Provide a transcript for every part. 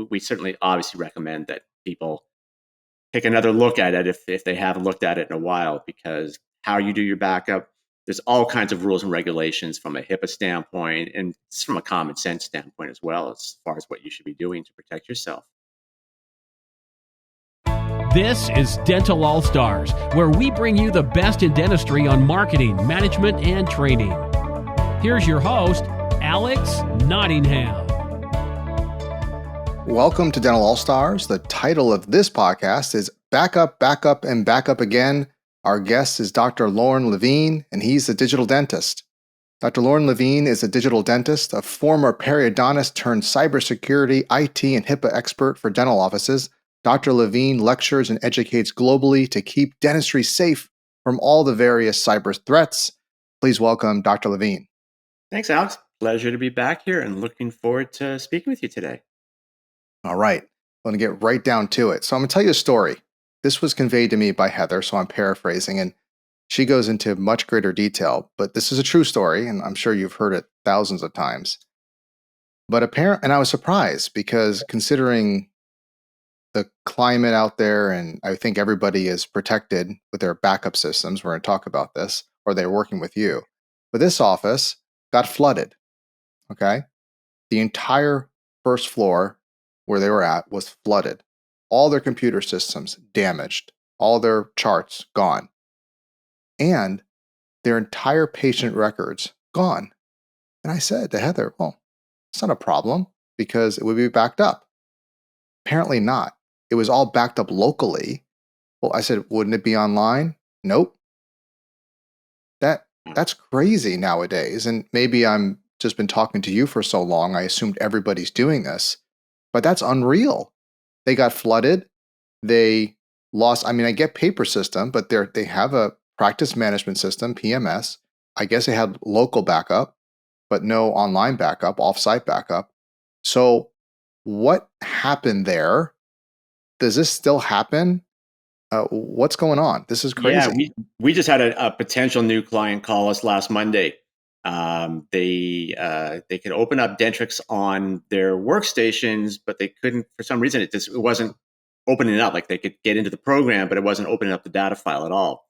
we certainly obviously recommend that people take another look at it if they haven't looked at it in a while, because how you do your backup, there's all kinds of rules and regulations from a HIPAA standpoint and just from a common sense standpoint as well, as far as what you should be doing to protect yourself. This is Dental All Stars, where we bring you the best in dentistry on marketing, management, and training. Here's your host, Alex Nottingham. Welcome to Dental All Stars. The title of this podcast is Backup, Backup, and Backup Again. Our guest is Dr. Lorne Lavine, and he's a digital dentist. Dr. Lorne Lavine is a digital dentist, a former periodontist turned cybersecurity, IT, and HIPAA expert for dental offices. Dr. Levine lectures and educates globally to keep dentistry safe from all the various cyber threats. Please welcome Dr. Levine. Thanks, Alex. Pleasure to be back here and looking forward to speaking with you today. All right. I'm going to get right down to it. So I'm going to tell you a story. This was conveyed to me by Heather, so I'm paraphrasing, and she goes into much greater detail. But this is a true story, and I'm sure you've heard it thousands of times. But and I was surprised because considering the climate out there, and I think everybody is protected with their backup systems. We're going to talk about this, or they're working with you. But this office got flooded. Okay. The entire first floor where they were at was flooded. All their computer systems damaged, all their charts gone, and their entire patient records gone. And I said to Heather, well, it's not a problem because it would be backed up. Apparently not. It was all backed up locally. Well, I said, wouldn't it be online? Nope. That's crazy nowadays. And maybe I'm just been talking to you for so long, I assumed everybody's doing this. But that's unreal. They got flooded. They lost. I mean, I get paper system, but they have a practice management system, PMS. I guess they had local backup, but no online backup, offsite backup. So what happened there? Does this still happen? What's going on? This is crazy. Yeah, we just had a potential new client call us last Monday. They could open up Dentrix on their workstations, but they couldn't, for some reason, it wasn't opening up. Like they could get into the program, but it wasn't opening up the data file at all.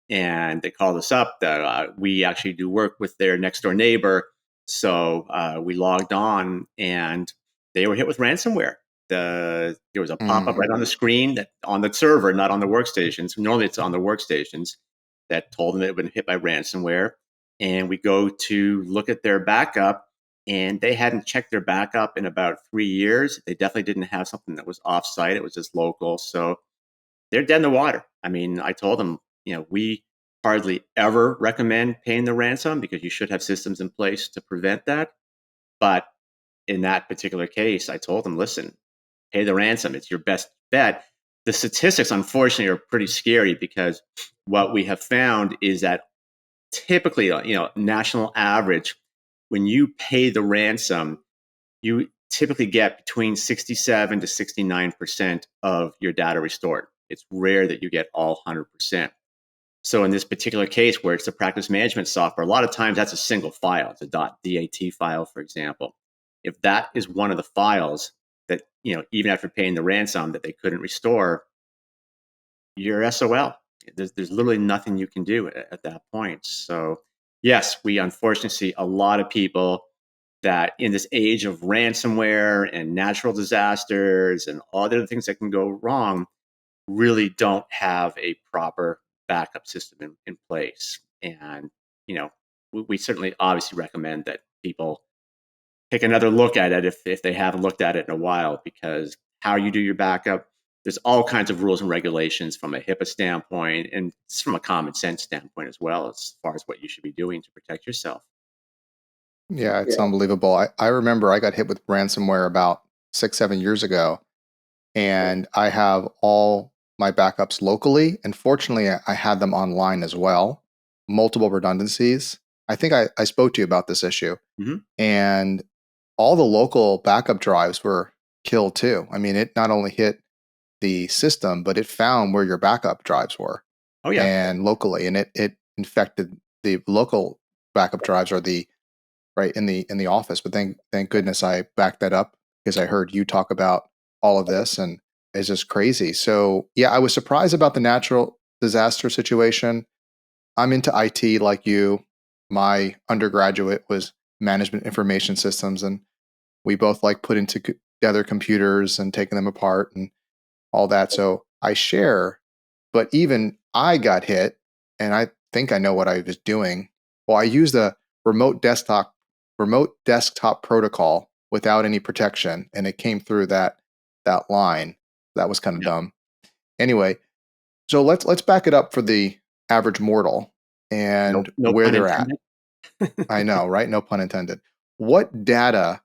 And they called us up that we actually do work with their next door neighbor. So we logged on and they were hit with ransomware. There was a pop-up right on the screen that on the server, not on the workstations. Normally it's on the workstations, that told them it had been hit by ransomware. And we go to look at their backup, and they hadn't checked their backup in about 3 years. They definitely didn't have something that was offsite. It was just local. So they're dead in the water. I mean, I told them, we hardly ever recommend paying the ransom because you should have systems in place to prevent that. But in that particular case, I told them, listen, pay the ransom. It's your best bet. The statistics, unfortunately, are pretty scary because what we have found is that typically, national average, when you pay the ransom, you typically get between 67 to 69% of your data restored. It's rare that you get all 100%. So in this particular case, where it's the practice management software, a lot of times that's a single file. It's a .dat file, for example. If that is one of the files that, even after paying the ransom that they couldn't restore, you're SOL. There's literally nothing you can do at that point. So yes, we unfortunately see a lot of people that in this age of ransomware and natural disasters and all the other things that can go wrong, really don't have a proper backup system in place. And, we certainly obviously recommend that people take another look at it if they haven't looked at it in a while, because how you do your backup, there's all kinds of rules and regulations from a HIPAA standpoint and from a common sense standpoint as well, as far as what you should be doing to protect yourself. Yeah, it's unbelievable. I remember I got hit with ransomware about 6-7 years ago, and I have all my backups locally. And fortunately, I had them online as well, multiple redundancies. I think I spoke to you about this issue. Mm-hmm. And all the local backup drives were killed too. I mean, it not only hit the system, but it found where your backup drives were. Oh yeah. And locally, and it infected the local backup drives or the right in the office. But thank goodness I backed that up because I heard you talk about all of this, and it's just crazy. So yeah, I was surprised about the natural disaster situation. I'm into IT like you. My undergraduate was management information systems, and we both like putting together computers and taking them apart and all that. So I share, but even I got hit, and I think I know what I was doing. Well, I used a remote desktop protocol without any protection, and it came through that line. That was kind of Yeah. dumb. Anyway, so let's back it up for the average mortal No, and no where pun they're at. intended. I know, right? No pun intended. What data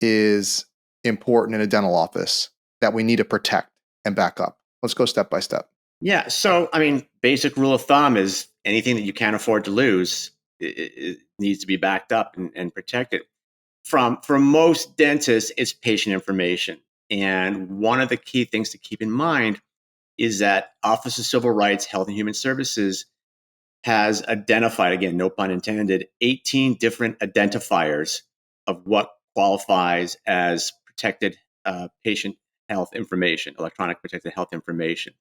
is important in a dental office that we need to protect and back up? Let's go step by step. Yeah. So, I mean, basic rule of thumb is anything that you can't afford to lose it needs to be backed up and protected. For most dentists, it's patient information. And one of the key things to keep in mind is that Office of Civil Rights, Health and Human Services has identified, again, no pun intended, 18 different identifiers of what qualifies as protected patient health information, electronic protected health information.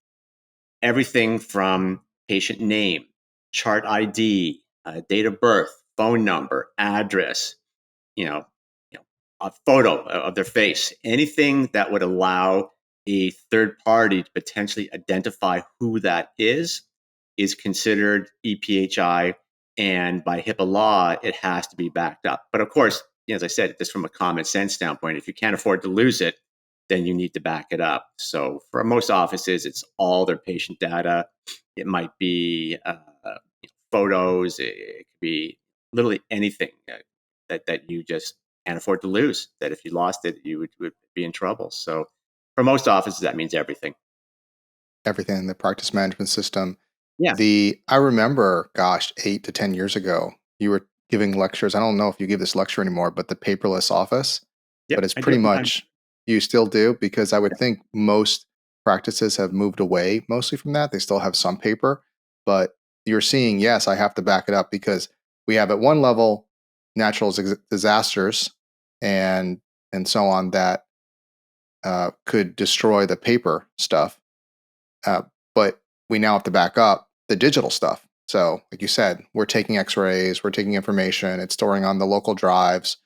Everything from patient name, chart ID, date of birth, phone number, address, you know, a photo of their face, anything that would allow a third party to potentially identify who that is considered EPHI, and by HIPAA law, it has to be backed up. But of course, as I said, just from a common sense standpoint, if you can't afford to lose it, then you need to back it up. So for most offices, it's all their patient data. It might be photos. It could be literally anything that you just can't afford to lose. That if you lost it, you would be in trouble. So for most offices, that means everything. Everything in the practice management system. Yeah. I remember, gosh, 8 to 10 years ago, you were giving lectures. I don't know if you give this lecture anymore, but the paperless office. But Yep. it's I do pretty it from time to much you still do, because I would think most practices have moved away mostly from that. They still have some paper, but you're seeing, yes, I have to back it up because we have at one level natural disasters and so on that could destroy the paper stuff. Uh, but we now have to back up the digital stuff. So, like you said, we're taking x rays, we're taking information, it's storing on the local drives.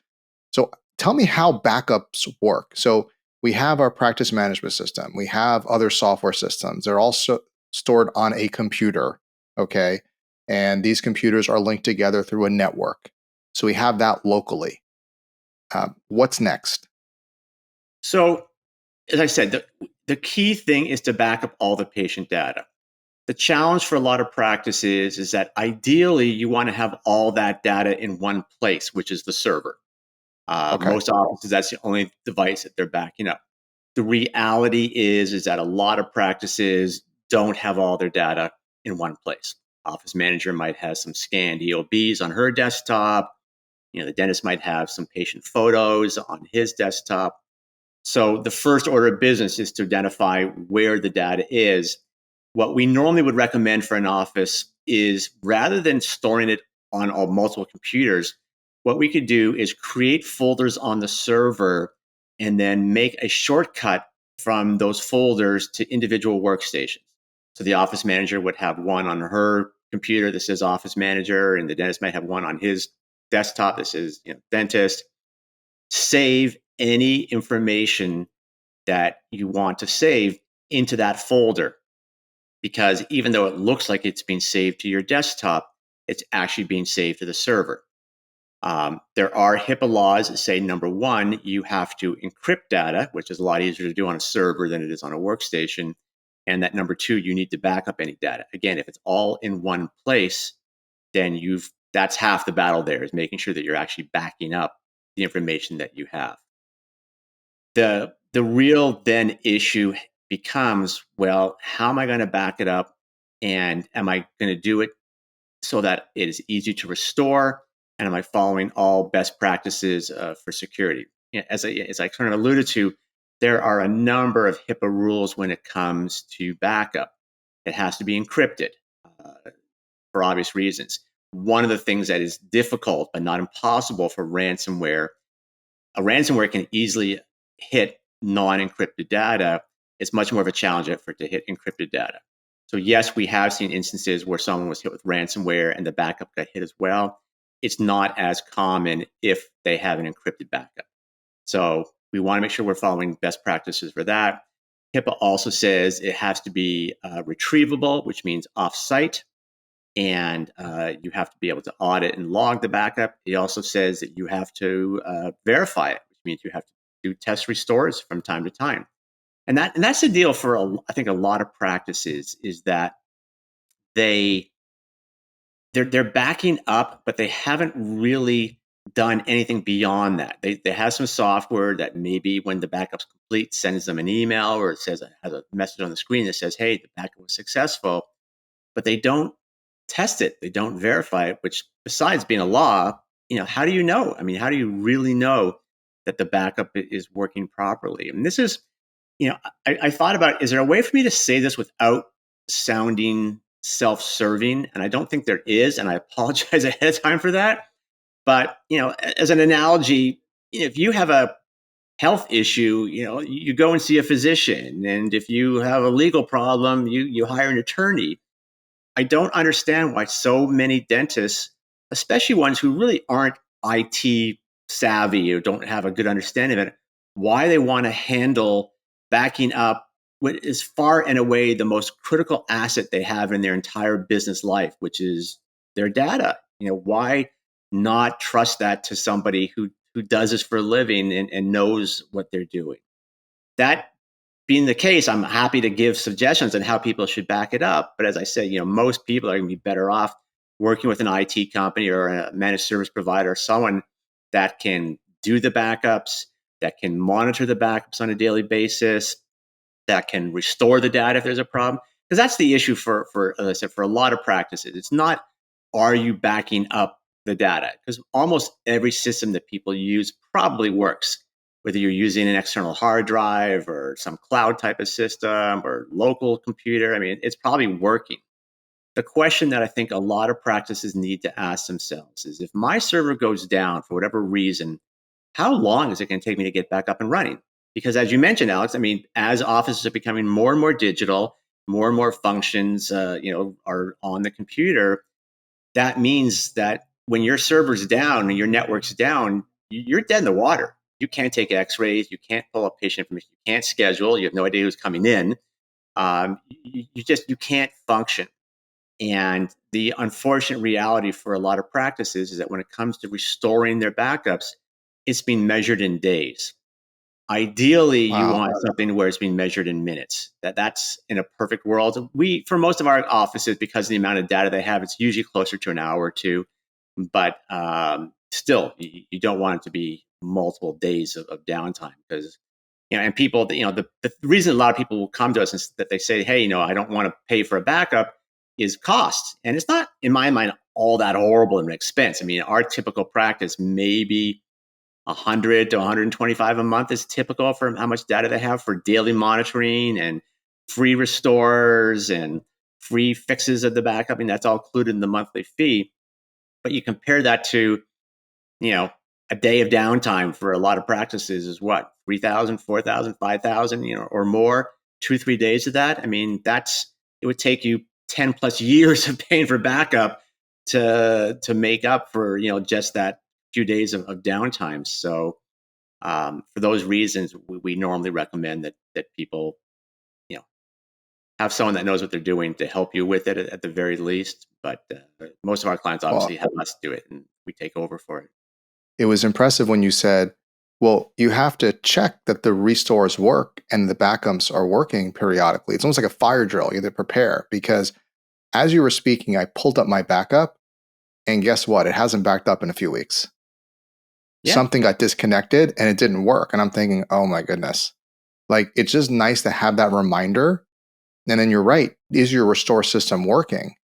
So, tell me how backups work. So, we have our practice management system, we have other software systems. They're also stored on a computer. Okay. And these computers are linked together through a network. So, we have that locally. What's next? So as I said, the key thing is to back up all the patient data. The challenge for a lot of practices is that ideally you want to have all that data in one place, which is the server. Okay. Most offices, that's the only device that they're backing up. The reality is that a lot of practices don't have all their data in one place. Office manager might have some scanned EOBs on her desktop. The dentist might have some patient photos on his desktop. So the first order of business is to identify where the data is. What we normally would recommend for an office is rather than storing it on all multiple computers, what we could do is create folders on the server and then make a shortcut from those folders to individual workstations. So the office manager would have one on her computer that says office manager, and the dentist might have one on his desktop that says dentist. Save any information that you want to save into that folder, because even though it looks like it's being saved to your desktop, it's actually being saved to the server. There are HIPAA laws that say, number one, you have to encrypt data, which is a lot easier to do on a server than it is on a workstation. And that number two, you need to back up any data. Again, if it's all in one place, then that's half the battle there, is making sure that you're actually backing up the information that you have. The real then issue becomes, well, how am I going to back it up? And am I going to do it so that it is easy to restore? And am I following all best practices for security? As I kind of alluded to, there are a number of HIPAA rules when it comes to backup. It has to be encrypted for obvious reasons. One of the things that is difficult but not impossible for ransomware, a ransomware can easily hit non-encrypted data, it's much more of a challenge effort to hit encrypted data. So yes, we have seen instances where someone was hit with ransomware and the backup got hit as well. It's not as common if they have an encrypted backup. So we want to make sure we're following best practices for that. HIPAA also says it has to be retrievable, which means offsite, and you have to be able to audit and log the backup. It also says that you have to verify it, which means you have to do test restores from time to time. And that's the deal for I think a lot of practices is that they're backing up, but they haven't really done anything beyond that. They have some software that maybe when the backup's complete sends them an email, or it says has a message on the screen that says, "Hey, the backup was successful," but they don't test it. They don't verify it. Which, besides being a law, how do you know? I mean, how do you really know that the backup is working properly? And this is, I thought about, is there a way for me to say this without sounding self-serving? And I don't think there is, and I apologize ahead of time for that. But, as an analogy, if you have a health issue, you go and see a physician. And if you have a legal problem, you hire an attorney. I don't understand why so many dentists, especially ones who really aren't IT savvy or don't have a good understanding of it, why they want to handle backing up what is far and away the most critical asset they have in their entire business life, which is their data. Why not trust that to somebody who does this for a living and knows what they're doing? That being the case, I'm happy to give suggestions on how people should back it up. But as I said, most people are going to be better off working with an IT company or a managed service provider, someone that can do the backups, that can monitor the backups on a daily basis, that can restore the data if there's a problem. Because that's the issue for, as I said, for a lot of practices. It's not, are you backing up the data? Because almost every system that people use probably works, whether you're using an external hard drive or some cloud type of system or local computer. I mean, it's probably working. The question that I think a lot of practices need to ask themselves is, if my server goes down for whatever reason, how long is it going to take me to get back up and running? Because as you mentioned, Alex, I mean, as offices are becoming more and more digital, more and more functions, are on the computer, that means that when your server's down and your network's down, you're dead in the water. You can't take x-rays. You can't pull up patient information. You can't schedule. You have no idea who's coming in. You can't function. And the unfortunate reality for a lot of practices is that when it comes to restoring their backups, it's being measured in days. Ideally, you want something where it's being measured in minutes. That's in a perfect world. For most of our offices, because of the amount of data they have, it's usually closer to an hour or two. But still, you don't want it to be multiple days of downtime, because and people, the reason a lot of people will come to us is that they say, hey, I don't want to pay for a backup, is cost. And it's not, in my mind, all that horrible of an expense. I mean, our typical practice, maybe 100 to 125 a month is typical for how much data they have for daily monitoring and free restores and free fixes of the backup. I mean, that's all included in the monthly fee. But you compare that to, a day of downtime for a lot of practices is what, 3,000, 4,000, 5,000, or more, 2-3 days of that. I mean, it would take you 10 plus years of paying for backup to make up for, just that few days of downtime. So for those reasons, we normally recommend that people, have someone that knows what they're doing to help you with it at the very least. But most of our clients obviously have us do it, and we take over for it. It was impressive when you said, well, you have to check that the restores work and the backups are working periodically. It's almost like a fire drill. You have to prepare, because as you were speaking, I pulled up my backup, and guess what? It hasn't backed up in a few weeks. Yeah. Something got disconnected and it didn't work. And I'm thinking, oh my goodness. Like, it's just nice to have that reminder. And then you're right. Is your restore system working?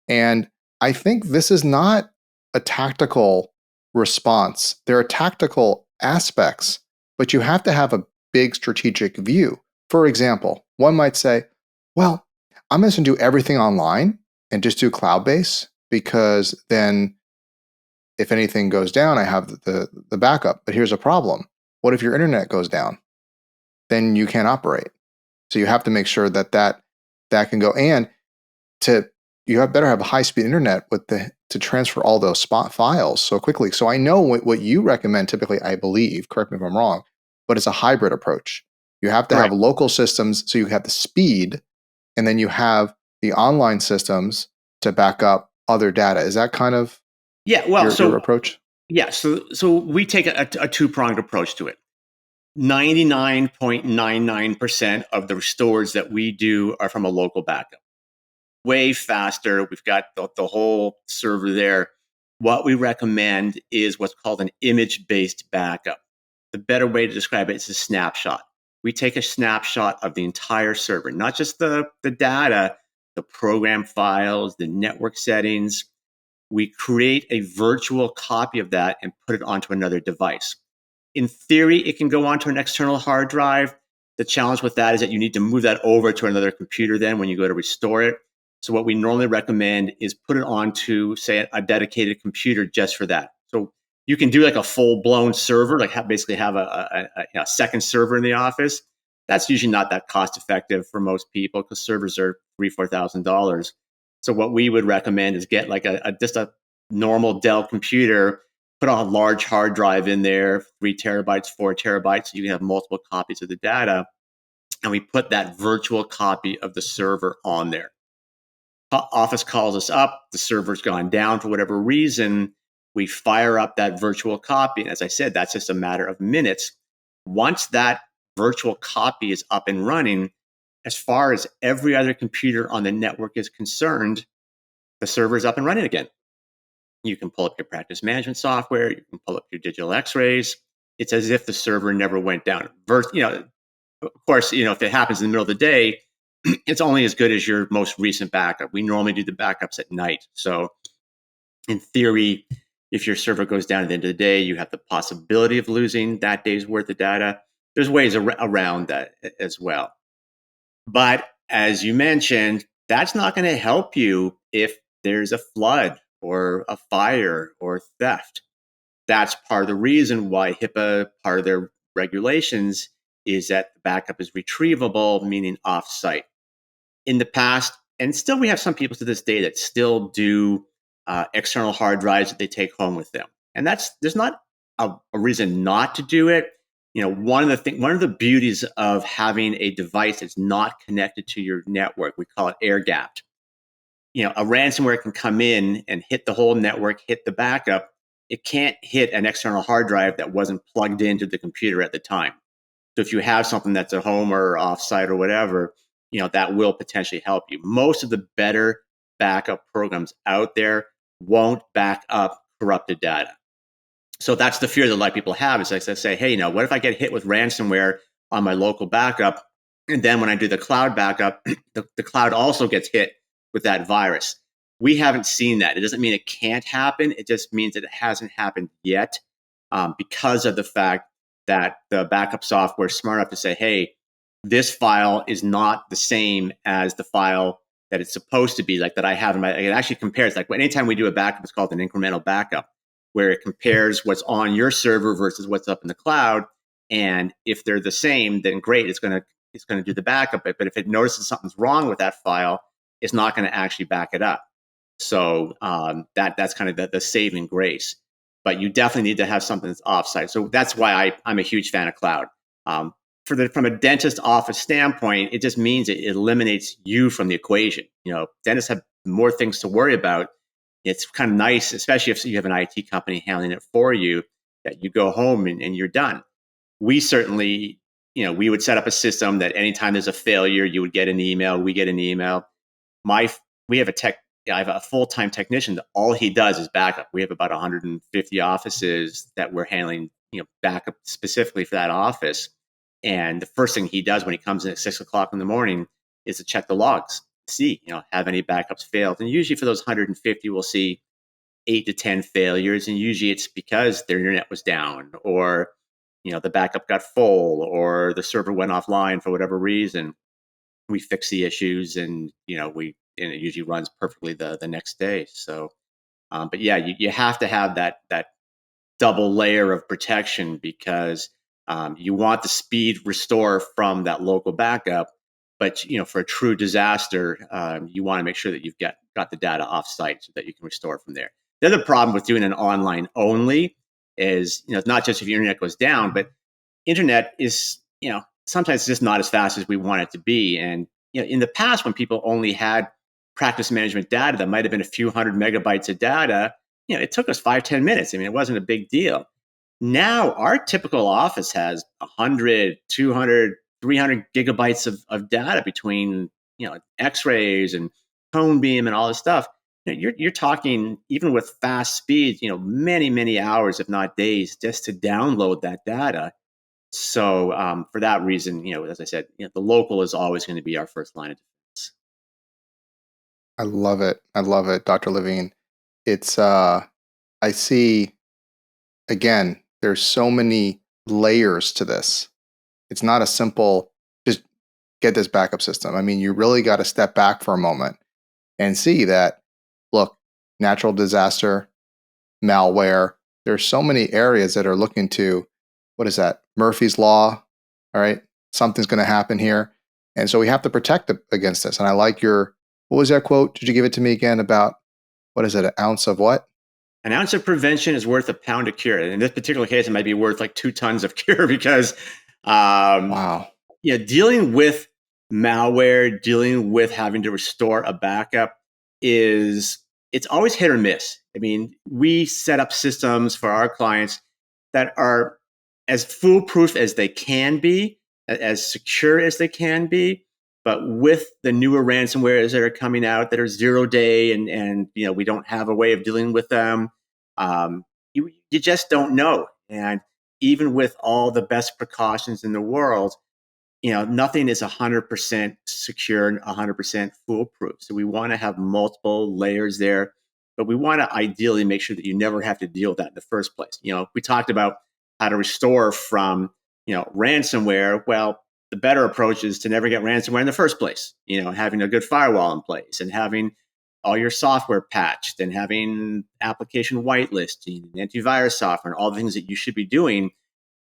And I think this is not a tactical response. There are tactical aspects, but you have to have a big strategic view. For example, one might say, well, I'm just going to do everything online and just do cloud-based, because then if anything goes down, I have the backup. But here's a problem. What if your internet goes down? then you can't operate. So you have to make sure that that can go. And better have a high-speed internet to transfer all those spot files so quickly. So I know what you recommend typically, I believe, correct me if I'm wrong, but it's a hybrid approach. You have to have local systems so you have the speed, and then you have the online systems to back up other data. Is that kind of your approach? Yeah, so we take a two-pronged approach to it. 99.99% of the restores that we do are from a local backup. Way faster. We've got the whole server there. What we recommend is what's called an image-based backup. The better way to describe it is a snapshot. We take a snapshot of the entire server, not just the data, the program files, the network settings. We create a virtual copy of that and put it onto another device. In theory, it can go onto an external hard drive. The challenge with that is that you need to move that over to another computer then when you go to restore it. So what we normally recommend is put it onto, say, a dedicated computer just for that. So you can do like a full-blown server, like basically have a second server in the office. That's usually not that cost-effective for most people because servers are $3,000-$4,000. So what we would recommend is get like just a normal Dell computer, put a large hard drive in there, 3 terabytes, 4 terabytes, so you can have multiple copies of the data. And we put that virtual copy of the server on there. Office calls us up, the server's gone down for whatever reason. We fire up that virtual copy. And as I said, that's just a matter of minutes. Once that virtual copy is up and running, as far as every other computer on the network is concerned, the server is up and running again. You can pull up your practice management software. You can pull up your digital x-rays. It's as if the server never went down. Of course, if it happens in the middle of the day, it's only as good as your most recent backup. We normally do the backups at night. So in theory, if your server goes down at the end of the day, you have the possibility of losing that day's worth of data. There's ways around that as well. But as you mentioned, that's not going to help you if there's a flood or a fire or theft. That's part of the reason why HIPAA, part of their regulations, is that the backup is retrievable, meaning offsite. In the past, and still we have some people to this day that still do external hard drives that they take home with them. And there's not a reason not to do it. One of the beauties of having a device that's not connected to your network, we call it air gapped. A ransomware can come in and hit the whole network, hit the backup. It can't hit an external hard drive that wasn't plugged into the computer at the time. So if you have something that's at home or offsite or whatever, that will potentially help you. Most of the better backup programs out there won't back up corrupted data. So that's the fear that a lot of people have. Is like they say, hey, what if I get hit with ransomware on my local backup? And then when I do the cloud backup, the cloud also gets hit with that virus. We haven't seen that. It doesn't mean it can't happen. It just means that it hasn't happened yet because of the fact that the backup software is smart enough to say, hey, this file is not the same as the file that it's supposed to be, like that I have in my, it actually compares, like anytime we do a backup, it's called an incremental backup, where it compares what's on your server versus what's up in the cloud. And if they're the same, then great, it's going to do the backup. But if it notices something's wrong with that file, it's not going to actually back it up. So that's kind of the saving grace. But you definitely need to have something that's offsite. So that's why I'm a huge fan of cloud. From a dentist office standpoint, it just means it eliminates you from the equation. Dentists have more things to worry about. It's kind of nice, especially if you have an IT company handling it for you, that you go home and you're done. We certainly, we would set up a system that anytime there's a failure, you would get an email. We get an email. We have I have a full-time technician that all he does is backup. We have about 150 offices that we're handling, backup specifically for that office. And the first thing he does when he comes in at 6 o'clock in the morning is to check the logs, see, have any backups failed. And usually for those 150, we'll see 8 to 10 failures. And usually it's because their internet was down, or, the backup got full, or the server went offline for whatever reason. We fix the issues, and, and it usually runs perfectly the next day. So, but yeah, you have to have that double layer of protection, because You want the speed restore from that local backup, but for a true disaster, you want to make sure that you've got the data offsite so that you can restore from there. The other problem with doing an online only is, it's not just if your internet goes down, but internet is, sometimes it's just not as fast as we want it to be. And in the past, when people only had practice management data that might have been a few hundred megabytes of data, it took us 5-10 minutes. I mean, it wasn't a big deal. Now, our typical office has 100, 200, 300 gigabytes of data between, X-rays and cone beam and all this stuff. You're talking, even with fast speeds, many, many hours, if not days, just to download that data. So for that reason, as I said, the local is always going to be our first line of defense. I love it. I love it, Dr. Levine. It's I see, again, there's so many layers to this. It's not a simple just get this backup system. I mean, you really got to step back for a moment and see that, look, natural disaster, malware, there's so many areas that are looking to, what is that? Murphy's Law. All right. Something's going to happen here. And so we have to protect against this. And I like what was that quote? Did you give it to me again about, what is it? An ounce of what? An ounce of prevention is worth a pound of cure. In this particular case, it might be worth like 2 tons of cure because, Wow. dealing with malware, dealing with having to restore a backup it's always hit or miss. I mean, we set up systems for our clients that are as foolproof as they can be, as secure as they can be. But with the newer ransomwares that are coming out that are 0-day and we don't have a way of dealing with them, you just don't know. And even with all the best precautions in the world, nothing is 100% secure and 100% foolproof. So we want to have multiple layers there, but we want to ideally make sure that you never have to deal with that in the first place. We talked about how to restore from, ransomware. Well, the better approach is to never get ransomware in the first place, having a good firewall in place and having all your software patched and having application whitelisting, antivirus software, and all the things that you should be doing.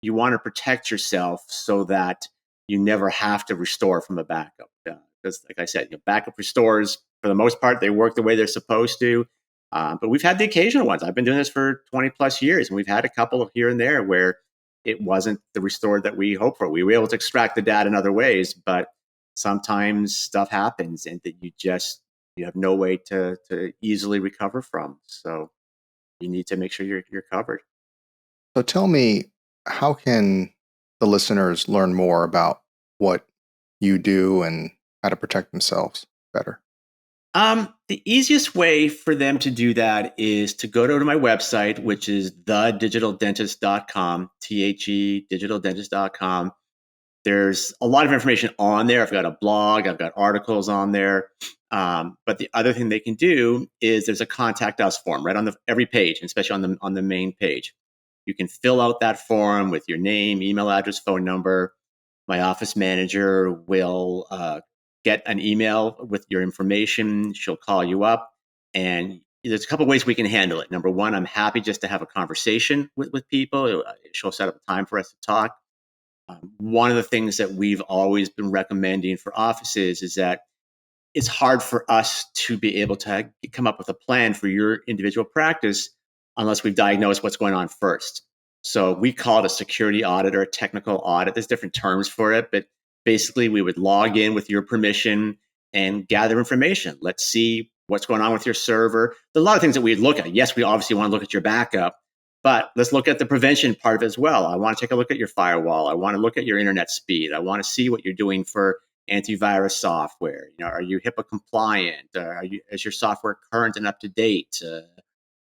You want to protect yourself so that you never have to restore from a backup. Because like I said, backup restores, for the most part, they work the way they're supposed to. But we've had the occasional ones. I've been doing this for 20 plus years, and we've had a couple here and there where it wasn't the restore that we hoped for. We were able to extract the data in other ways, but sometimes stuff happens and that you have no way to easily recover from. So you need to make sure you're covered. So tell me, how can the listeners learn more about what you do and how to protect themselves better? The easiest way for them to do that is to go to my website, which is thediginaldentist.com, THE digitaldentist.com. There's a lot of information on there. I've got a blog, I've got articles on there. But the other thing they can do is there's a contact us form right on every page, especially on the main page. You can fill out that form with your name, email address, phone number. My office manager will get an email with your information. She'll call you up, and there's a couple of ways we can handle it. Number one, I'm happy just to have a conversation with people. She'll set up a time for us to talk. One of the things that we've always been recommending for offices is that it's hard for us to be able to come up with a plan for your individual practice unless we've diagnosed what's going on first. So we call it a security audit or a technical audit. There's different terms for it, but basically we would log in with your permission and gather information. Let's see what's going on with your server. There's a lot of things that we'd look at. Yes, we obviously want to look at your backup, but let's look at the prevention part of it as well. I want to take a look at your firewall. I want to look at your internet speed. I want to see what you're doing for antivirus software. Are you HIPAA compliant? Is your software current and up to date? Do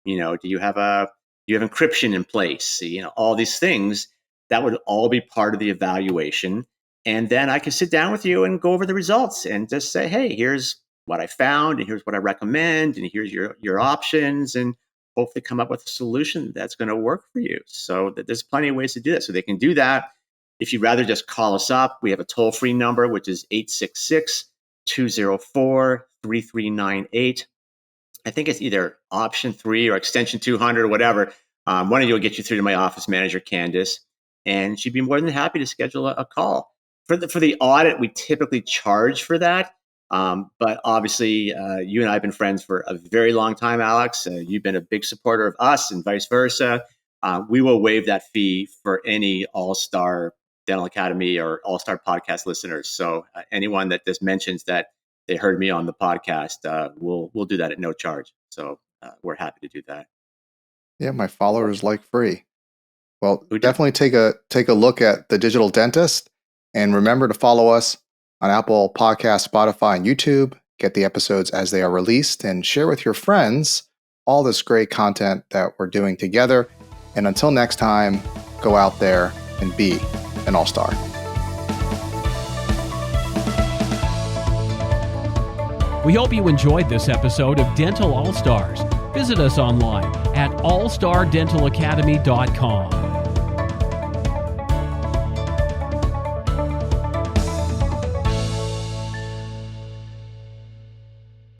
you have encryption in place? All these things that would all be part of the evaluation. And then I can sit down with you and go over the results and just say, hey, here's what I found, and here's what I recommend, and here's your options, and hopefully come up with a solution that's going to work for you. So there's plenty of ways to do that. So they can do that. If you'd rather just call us up, we have a toll-free number, which is 866-204-3398. I think it's either option 3 or extension 200 or whatever. One of you will get you through to my office manager, Candace. and she'd be more than happy to schedule a call. For the audit, we typically charge for that. But obviously, you and I have been friends for a very long time, Alex. You've been a big supporter of us and vice versa. We will waive that fee for any All-Star Dental Academy or All-Star podcast listeners. So anyone that just mentions that they heard me on the podcast, we'll do that at no charge. So we're happy to do that. Yeah, my followers like free. Well, definitely take a look at The Digital Dentist, and remember to follow us on Apple Podcasts, Spotify, and YouTube. Get the episodes as they are released, and share with your friends all this great content that we're doing together. And until next time, go out there and be an all-star. We hope you enjoyed this episode of Dental All-Stars. Visit us online at allstardentalacademy.com.